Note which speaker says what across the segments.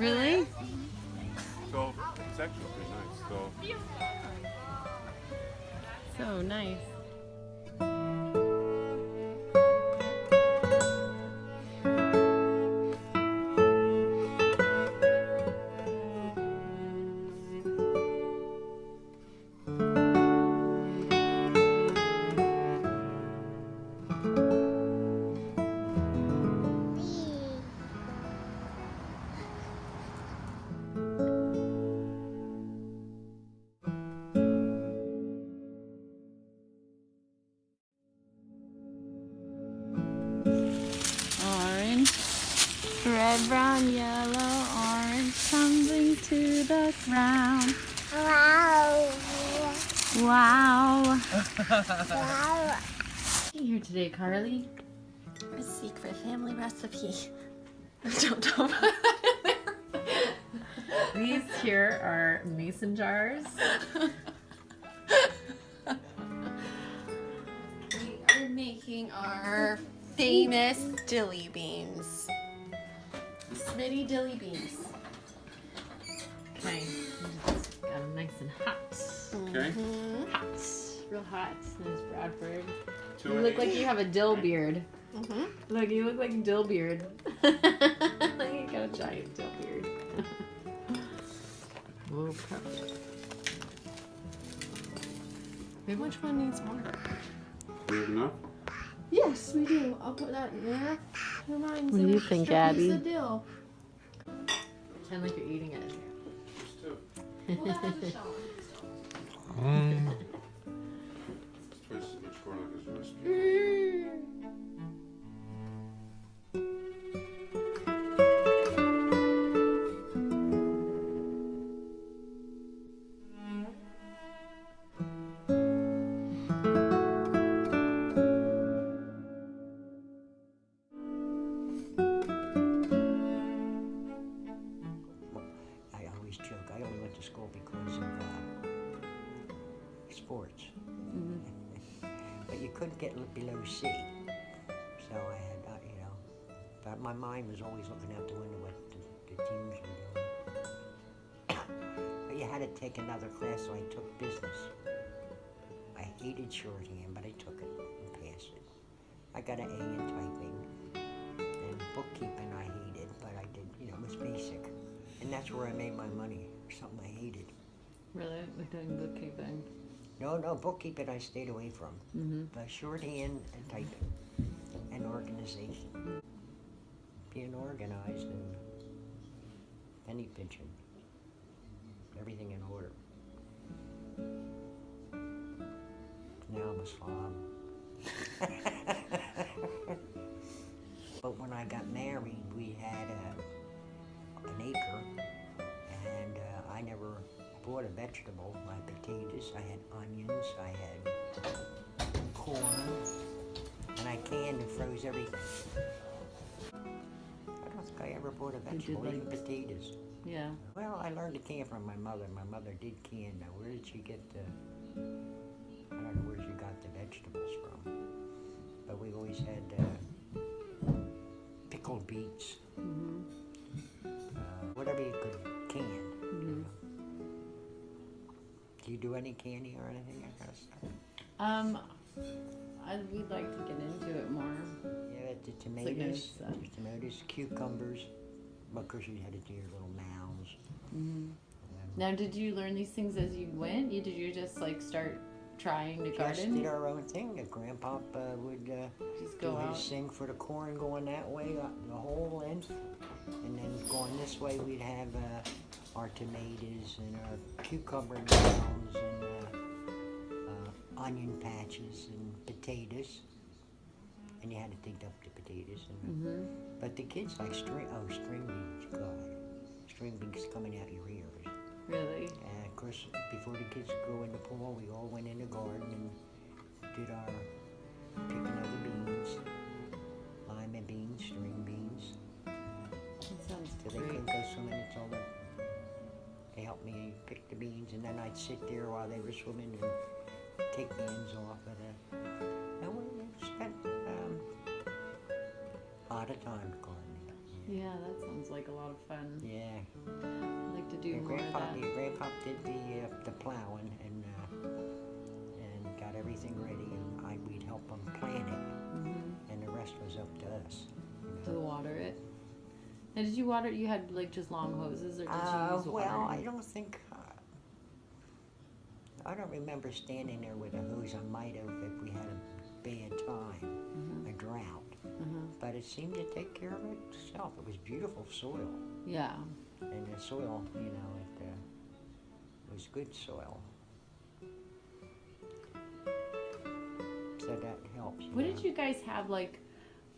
Speaker 1: Really?
Speaker 2: So it's actually pretty nice.
Speaker 1: So nice. Orange, red, brown, yellow, orange, tumbling to the ground.
Speaker 3: Wow.
Speaker 1: Wow.
Speaker 3: Wow.
Speaker 1: Here today, Carly.
Speaker 3: A secret family recipe. I don't know about that.
Speaker 1: These here are mason jars.
Speaker 3: We are making our famous dilly beans. Smitty dilly beans.
Speaker 1: Okay, just got them nice and hot.
Speaker 2: Okay.
Speaker 1: Hot, real hot. There's Bradford.
Speaker 2: Two
Speaker 1: You
Speaker 2: and
Speaker 1: look like
Speaker 2: eight.
Speaker 1: you have a dill beard. Look, you look like dill beard. You got a giant dill beard. We'll prep it.
Speaker 3: Maybe which one needs more?
Speaker 2: Weird enough.
Speaker 3: Yes, we do. I'll put that in there.
Speaker 1: What do you think, Abby?
Speaker 3: Piece of dill.
Speaker 1: Pretend like you're eating it.
Speaker 2: Just two.
Speaker 3: Well, that has a shell.
Speaker 2: Twice as much corn like this recipe.
Speaker 4: I always joke, I only went to school because of sports. But you couldn't get below C. So I had, but my mind was always looking out the window what the teams were doing. But you had to take another class, so I took business. I hated shorthand, but I took it and passed it. I got an A in typing. And bookkeeping I hated, but I did, it was basic. And that's where I made my money, something I hated.
Speaker 1: Really? We're doing bookkeeping.
Speaker 4: No, bookkeeping I stayed away from. But shorthand and typing and organization. Being organized and penny pinching. Everything in order. Now I'm a slob. But when I got married, we had an acre, and I never bought a vegetable. I had potatoes, I had onions, I had corn, and I canned and froze everything. I don't think I ever bought a vegetable, even potatoes.
Speaker 1: Yeah.
Speaker 4: Well, I learned to can from my mother. My mother did can. Now, where did she get the, I don't know where she got the vegetables from. But we always had pickled beets. Whatever you could can. Do you do any candy or anything that kind of stuff?
Speaker 1: We'd like to get into it more.
Speaker 4: Yeah, the
Speaker 1: like
Speaker 4: tomatoes,
Speaker 1: nice,
Speaker 4: tomatoes, cucumbers. Well, of course, you had to do your little mounds.
Speaker 1: Now, did you learn these things as you went? Did you just like start trying to
Speaker 4: Just
Speaker 1: garden?
Speaker 4: did our own thing. Grandpa would
Speaker 1: Just
Speaker 4: do
Speaker 1: go
Speaker 4: his
Speaker 1: out.
Speaker 4: thing for the corn going that way, the whole length. And then going this way, we'd have our tomatoes and our cucumber mounds and onion patches and potatoes. And you had to dig up the potatoes. And, But the kids like string beans. God, string beans coming out your ears.
Speaker 1: Really?
Speaker 4: And of course, before the kids could go in the pool, we all went in the garden and did our picking of the beans, lima beans, string beans.
Speaker 1: That sounds
Speaker 4: Till they
Speaker 1: great.
Speaker 4: couldn't go swimming until they helped me pick the beans, and then I'd sit there while they were swimming and take the ends off of the. And we spent a lot of time gardening.
Speaker 1: Yeah, that sounds like a lot of fun.
Speaker 4: Yeah.
Speaker 1: I'd like to do
Speaker 4: Your
Speaker 1: more of
Speaker 4: grandpa,
Speaker 1: that.
Speaker 4: your grandpa did the plowing and got everything ready, and we'd help him plant it,
Speaker 1: Mm-hmm.
Speaker 4: and the rest was up to us.
Speaker 1: To water it. And did you water? You had like just long hoses, or did you use water?
Speaker 4: Well, I don't think. I don't remember standing there with a hose. I might have if we had a bad time, a drought. But it seemed to take care of itself. It was beautiful soil,
Speaker 1: Yeah.
Speaker 4: and the soil, it was good soil. So that helps.
Speaker 1: What did you guys have like?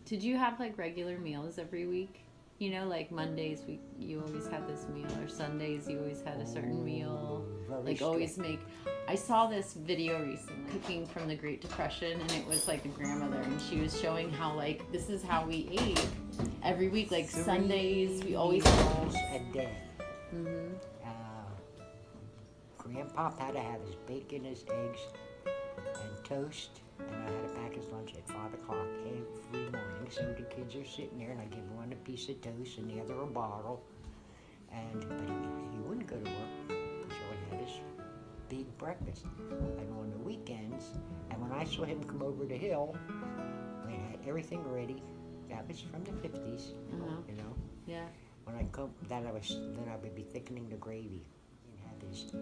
Speaker 1: Did you have like regular meals every week? You know, like Mondays you always had this meal, or Sundays you always had a certain meal.
Speaker 4: Very
Speaker 1: Like
Speaker 4: strict.
Speaker 1: always make. I saw this video recently, cooking from the Great Depression, and it was like a grandmother, and she was showing how like this is how we ate every week. Like
Speaker 4: 3
Speaker 1: Sundays, we always.
Speaker 4: meals a day.
Speaker 1: Mhm.
Speaker 4: Grandpa had to have his bacon, his eggs, and toast, and I had to pack his lunch at 5 o'clock every morning. So the kids are sitting there, and I give one a piece of toast and the other a bottle. But he wouldn't go to work, so he had his big breakfast. And on the weekends, and when I saw him come over the hill, we had everything ready. That was from the 50s, you know.
Speaker 1: Yeah.
Speaker 4: When I come, then I would be thickening the gravy and have his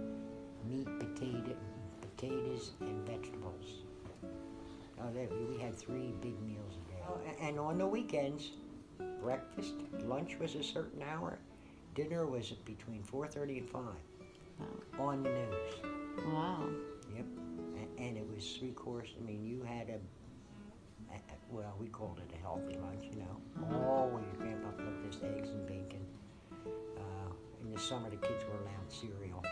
Speaker 4: meat, potatoes, and vegetables. Oh, we had 3 big meals a day. And on the weekends, breakfast, lunch was a certain hour, dinner was between 4:30 and 5.
Speaker 1: Wow.
Speaker 4: On the nose.
Speaker 1: Wow.
Speaker 4: Yep. And it was 3 course. I mean, you had well, we called it a healthy lunch, you know. Always, Grandpa cooked us eggs and bacon. In the summer, the kids were allowed cereal,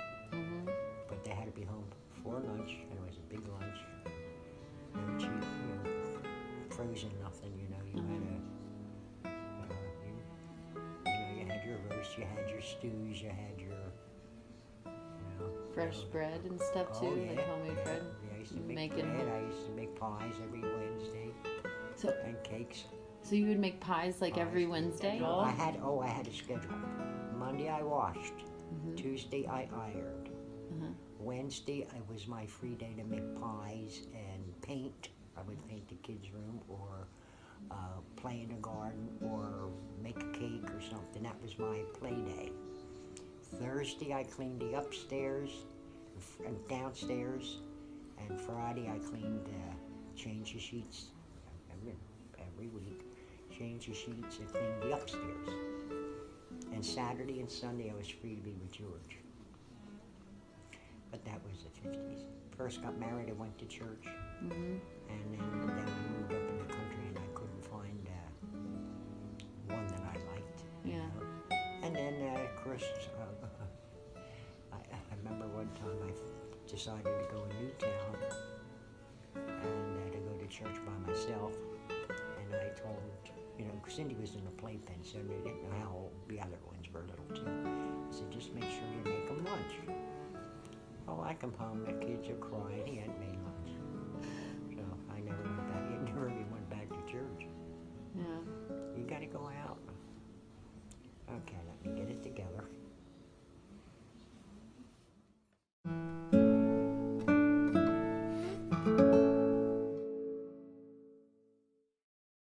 Speaker 4: but they had to be home for lunch, and it was a big lunch. No cheap, frozen nothing, you know. You had you had your roast, you had your stews, you had your,
Speaker 1: Fresh bread and stuff too, like homemade bread.
Speaker 4: Yeah, I used to make
Speaker 1: Making-
Speaker 4: bread. I used to make pies every Wednesday,
Speaker 1: So,
Speaker 4: and cakes.
Speaker 1: so you would make pies like every
Speaker 4: Pies.
Speaker 1: Wednesday?
Speaker 4: I had a schedule. Monday I washed. Tuesday I ironed. Wednesday it was my free day to make pies and paint. I would paint the kids' room, or play in the garden, or make a cake or something. That was my play day. Thursday I cleaned the upstairs and downstairs, and Friday I cleaned, change the sheets every week. Change the sheets and clean the upstairs. And Saturday and Sunday I was free to be with George. But that was the 50s. First got married, I went to church, and then we moved up in the country, and I couldn't find one that I liked.
Speaker 1: Yeah.
Speaker 4: And then, of course, I remember one time I decided to go to Newtown and to go to church by myself. And I told, Cindy was in the playpen, so they didn't know how old the other ones were little too. I said, just make sure you make them lunch. Well, I come home, the kids are crying. He hadn't made